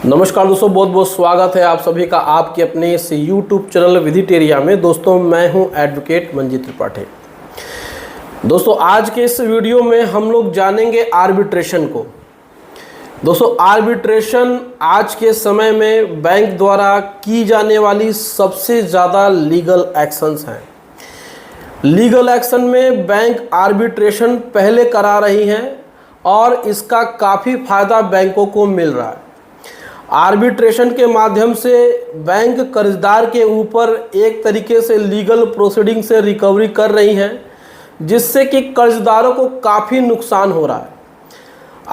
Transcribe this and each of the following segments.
नमस्कार दोस्तों, बहुत बहुत स्वागत है आप सभी का आपके अपने इस YouTube चैनल विधिटेरिया में। दोस्तों मैं हूं एडवोकेट मंजीत त्रिपाठी। दोस्तों आज के इस वीडियो में हम लोग जानेंगे आर्बिट्रेशन को। दोस्तों आर्बिट्रेशन आज के समय में बैंक द्वारा की जाने वाली सबसे ज़्यादा लीगल एक्शंस हैं। लीगल एक्शन में बैंक आर्बिट्रेशन पहले करा रही हैं और इसका काफ़ी फ़ायदा बैंकों को मिल रहा है। आर्बिट्रेशन के माध्यम से बैंक कर्जदार के ऊपर एक तरीके से लीगल प्रोसीडिंग से रिकवरी कर रही हैं, जिससे कि कर्जदारों को काफ़ी नुकसान हो रहा है।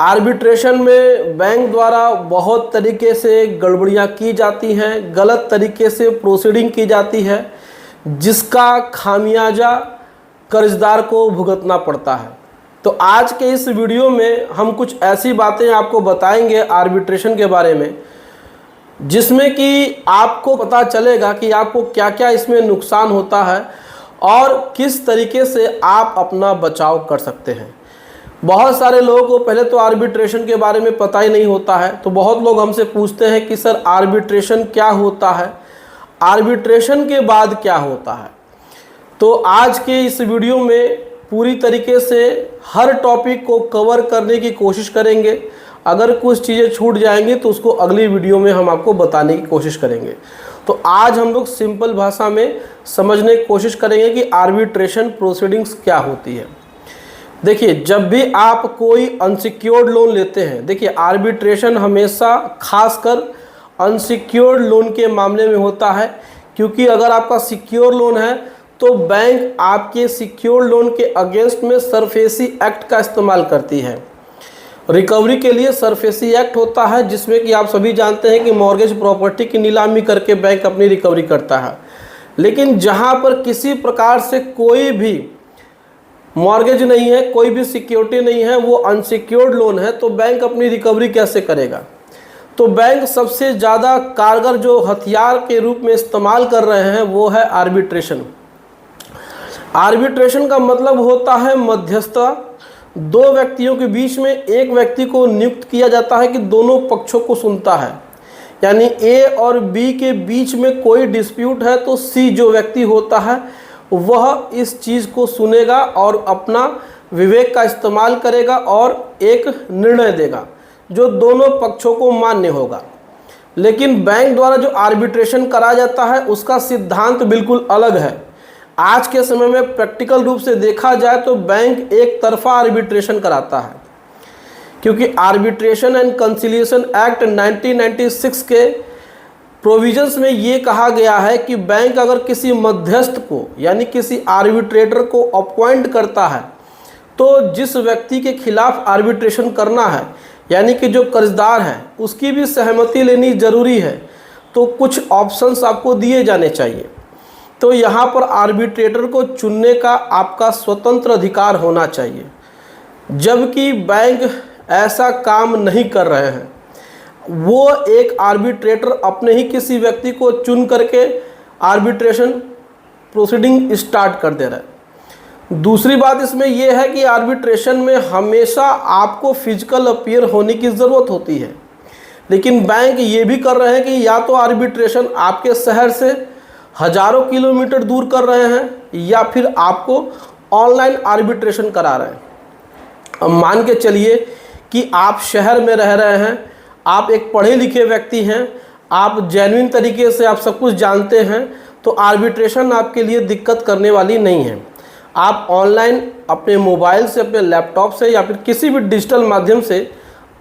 आर्बिट्रेशन में बैंक द्वारा बहुत तरीके से गड़बड़ियाँ की जाती हैं, गलत तरीके से प्रोसीडिंग की जाती है, जिसका खामियाजा कर्जदार को भुगतना पड़ता है। तो आज के इस वीडियो में हम कुछ ऐसी बातें आपको बताएंगे आर्बिट्रेशन के बारे में, जिसमें कि आपको पता चलेगा कि आपको क्या क्या इसमें नुकसान होता है और किस तरीके से आप अपना बचाव कर सकते हैं। बहुत सारे लोगों को पहले तो आर्बिट्रेशन के बारे में पता ही नहीं होता है, तो बहुत लोग हमसे पूछते हैं कि सर आर्बिट्रेशन क्या होता है, आर्बिट्रेशन के बाद क्या होता है। तो आज के इस वीडियो में पूरी तरीके से हर टॉपिक को कवर करने की कोशिश करेंगे। अगर कुछ चीज़ें छूट जाएंगी तो उसको अगली वीडियो में हम आपको बताने की कोशिश करेंगे। तो आज हम लोग सिंपल भाषा में समझने की कोशिश करेंगे कि आर्बिट्रेशन प्रोसीडिंग्स क्या होती है। देखिए, जब भी आप कोई अनसिक्योर्ड लोन लेते हैं, देखिए आर्बिट्रेशन हमेशा खासकर अनसिक्योर्ड लोन के मामले में होता है, क्योंकि अगर आपका सिक्योर लोन है तो बैंक आपके सिक्योर लोन के अगेंस्ट में सरफेसी एक्ट का इस्तेमाल करती है। रिकवरी के लिए सरफेसी एक्ट होता है, जिसमें कि आप सभी जानते हैं कि मॉर्गेज प्रॉपर्टी की नीलामी करके बैंक अपनी रिकवरी करता है। लेकिन जहां पर किसी प्रकार से कोई भी मॉर्गेज नहीं है, कोई भी सिक्योरिटी नहीं है, वो अनसिक्योर्ड लोन है, तो बैंक अपनी रिकवरी कैसे करेगा। तो बैंक सबसे ज़्यादा कारगर जो हथियार के रूप में इस्तेमाल कर रहे हैं वो है आर्बिट्रेशन। आर्बिट्रेशन का मतलब होता है मध्यस्थता। दो व्यक्तियों के बीच में एक व्यक्ति को नियुक्त किया जाता है कि दोनों पक्षों को सुनता है। यानी ए और बी के बीच में कोई डिस्प्यूट है तो सी जो व्यक्ति होता है वह इस चीज़ को सुनेगा और अपना विवेक का इस्तेमाल करेगा और एक निर्णय देगा जो दोनों पक्षों को मान्य होगा। लेकिन बैंक द्वारा जो आर्बिट्रेशन करा जाता है उसका सिद्धांत बिल्कुल अलग है। आज के समय में प्रैक्टिकल रूप से देखा जाए तो बैंक एक तरफा आर्बिट्रेशन कराता है, क्योंकि आर्बिट्रेशन एंड कंसिलिएशन एक्ट 1996 के प्रोविजंस में ये कहा गया है कि बैंक अगर किसी मध्यस्थ को यानी किसी आर्बिट्रेटर को अपॉइंट करता है तो जिस व्यक्ति के खिलाफ आर्बिट्रेशन करना है यानी कि जो कर्जदार है उसकी भी सहमति लेनी ज़रूरी है। तो कुछ ऑप्शंस आपको दिए जाने चाहिए। तो यहाँ पर आर्बिट्रेटर को चुनने का आपका स्वतंत्र अधिकार होना चाहिए, जबकि बैंक ऐसा काम नहीं कर रहे हैं। वो एक आर्बिट्रेटर अपने ही किसी व्यक्ति को चुन करके आर्बिट्रेशन प्रोसीडिंग स्टार्ट कर दे रहा है। दूसरी बात इसमें यह है कि आर्बिट्रेशन में हमेशा आपको फिजिकल अपीयर होने की ज़रूरत होती है, लेकिन बैंक ये भी कर रहे हैं कि या तो आर्बिट्रेशन आपके शहर से हजारों किलोमीटर दूर कर रहे हैं या फिर आपको ऑनलाइन आर्बिट्रेशन करा रहे हैं। अब मान के चलिए कि आप शहर में रह रहे हैं, आप एक पढ़े लिखे व्यक्ति हैं, आप जेन्युइन तरीके से आप सब कुछ जानते हैं, तो आर्बिट्रेशन आपके लिए दिक्कत करने वाली नहीं है। आप ऑनलाइन अपने मोबाइल से, अपने लैपटॉप से या फिर किसी भी डिजिटल माध्यम से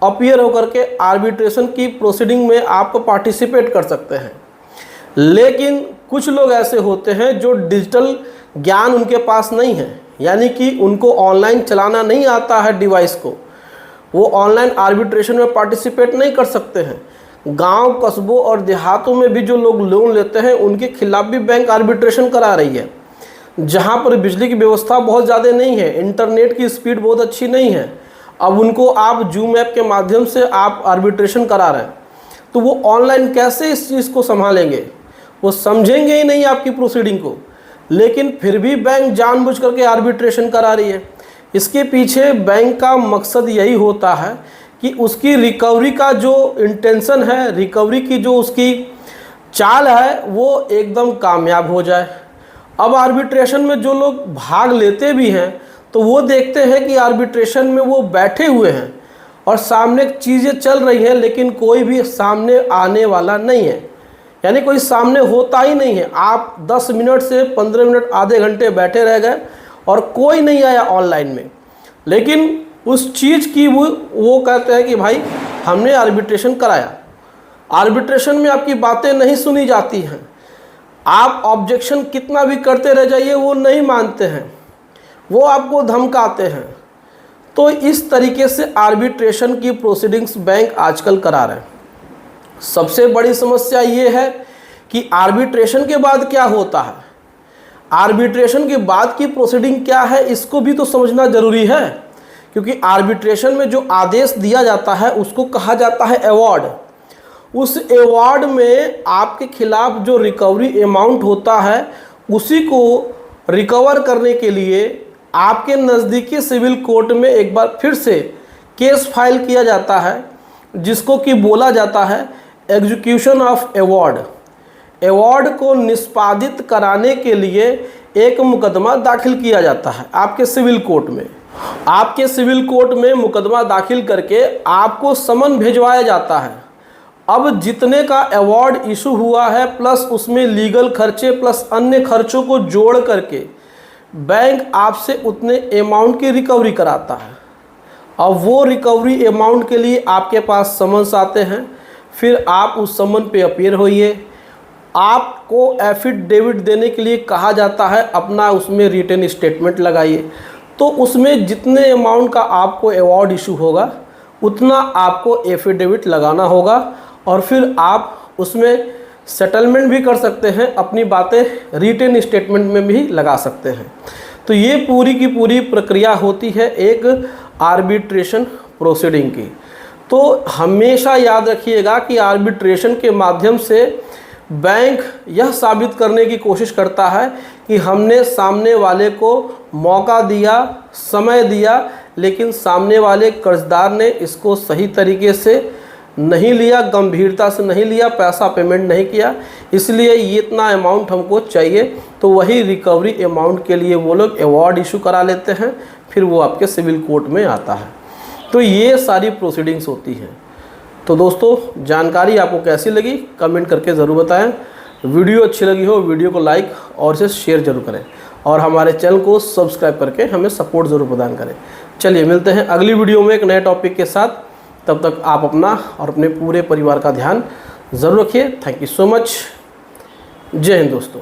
अपीयर होकर के आर्बिट्रेशन की प्रोसीडिंग में आप पार्टिसिपेट कर सकते हैं। लेकिन कुछ लोग ऐसे होते हैं जो डिजिटल ज्ञान उनके पास नहीं है, यानी कि उनको ऑनलाइन चलाना नहीं आता है डिवाइस को, वो ऑनलाइन आर्बिट्रेशन में पार्टिसिपेट नहीं कर सकते हैं। गांव, कस्बों और देहातों में भी जो लोग लोन लेते हैं उनके खिलाफ भी बैंक आर्बिट्रेशन करा रही है। जहां पर बिजली की व्यवस्था बहुत ज़्यादा नहीं है, इंटरनेट की स्पीड बहुत अच्छी नहीं है, अब उनको आप जूम ऐप के माध्यम से आप आर्बिट्रेशन करा रहे हैं, तो वो ऑनलाइन कैसे इस चीज़ को संभालेंगे, वो समझेंगे ही नहीं आपकी प्रोसीडिंग को। लेकिन फिर भी बैंक जानबूझ करके आर्बिट्रेशन करा रही है। इसके पीछे बैंक का मकसद यही होता है कि उसकी रिकवरी का जो इंटेंशन है, रिकवरी की जो उसकी चाल है, वो एकदम कामयाब हो जाए। अब आर्बिट्रेशन में जो लोग भाग लेते भी हैं तो वो देखते हैं कि आर्बिट्रेशन में वो बैठे हुए हैं और सामने चीज़ें चल रही हैं, लेकिन कोई भी सामने आने वाला नहीं है, यानी कोई सामने होता ही नहीं है। आप 10 मिनट से 15 मिनट, आधे घंटे बैठे रह गए और कोई नहीं आया ऑनलाइन में, लेकिन उस चीज़ की वो कहते हैं कि भाई हमने आर्बिट्रेशन कराया। आर्बिट्रेशन में आपकी बातें नहीं सुनी जाती हैं, आप ऑब्जेक्शन कितना भी करते रह जाइए वो नहीं मानते हैं, वो आपको धमकाते हैं। तो इस तरीके से आर्बिट्रेशन की प्रोसीडिंग्स बैंक आजकल करा रहे हैं। सबसे बड़ी समस्या ये है कि आर्बिट्रेशन के बाद क्या होता है, आर्बिट्रेशन के बाद की प्रोसीडिंग क्या है, इसको भी तो समझना जरूरी है। क्योंकि आर्बिट्रेशन में जो आदेश दिया जाता है उसको कहा जाता है अवॉर्ड। उस अवॉर्ड में आपके खिलाफ जो रिकवरी अमाउंट होता है उसी को रिकवर करने के लिए आपके नज़दीकी सिविल कोर्ट में एक बार फिर से केस फाइल किया जाता है, जिसको कि बोला जाता है एग्जीक्यूशन ऑफ अवॉर्ड। अवॉर्ड को निष्पादित कराने के लिए एक मुकदमा दाखिल किया जाता है आपके सिविल कोर्ट में। आपके सिविल कोर्ट में मुकदमा दाखिल करके आपको समन भिजवाया जाता है। अब जितने का अवॉर्ड इशू हुआ है प्लस उसमें लीगल खर्चे प्लस अन्य खर्चों को जोड़ करके बैंक आपसे उतने अमाउंट की रिकवरी कराता है। अब वो रिकवरी अमाउंट के लिए आपके पास समन्स आते हैं, फिर आप उस समन पे अपीयर होइए। आपको एफिडेविट देने के लिए कहा जाता है, अपना उसमें रिटन स्टेटमेंट लगाइए। तो उसमें जितने अमाउंट का आपको अवॉर्ड इशू होगा उतना आपको एफिडेविट लगाना होगा और फिर आप उसमें सेटलमेंट भी कर सकते हैं, अपनी बातें रिटन स्टेटमेंट में भी लगा सकते हैं। तो ये पूरी की पूरी प्रक्रिया होती है एक आर्बिट्रेशन प्रोसीडिंग की। तो हमेशा याद रखिएगा कि आर्बिट्रेशन के माध्यम से बैंक यह साबित करने की कोशिश करता है कि हमने सामने वाले को मौका दिया, समय दिया, लेकिन सामने वाले कर्जदार ने इसको सही तरीके से नहीं लिया, गंभीरता से नहीं लिया, पैसा पेमेंट नहीं किया, इसलिए ये इतना अमाउंट हमको चाहिए। तो वही रिकवरी अमाउंट के लिए वो लोग अवॉर्ड इशू करा लेते हैं, फिर वो आपके सिविल कोर्ट में आता है। तो ये सारी प्रोसीडिंग्स होती हैं। तो दोस्तों, जानकारी आपको कैसी लगी कमेंट करके ज़रूर बताएं। वीडियो अच्छी लगी हो वीडियो को लाइक और इसे शेयर ज़रूर करें और हमारे चैनल को सब्सक्राइब करके हमें सपोर्ट ज़रूर प्रदान करें। चलिए मिलते हैं अगली वीडियो में एक नए टॉपिक के साथ। तब तक आप अपना और अपने पूरे परिवार का ध्यान ज़रूर रखिए। Thank you so much. जय हिंद दोस्तों।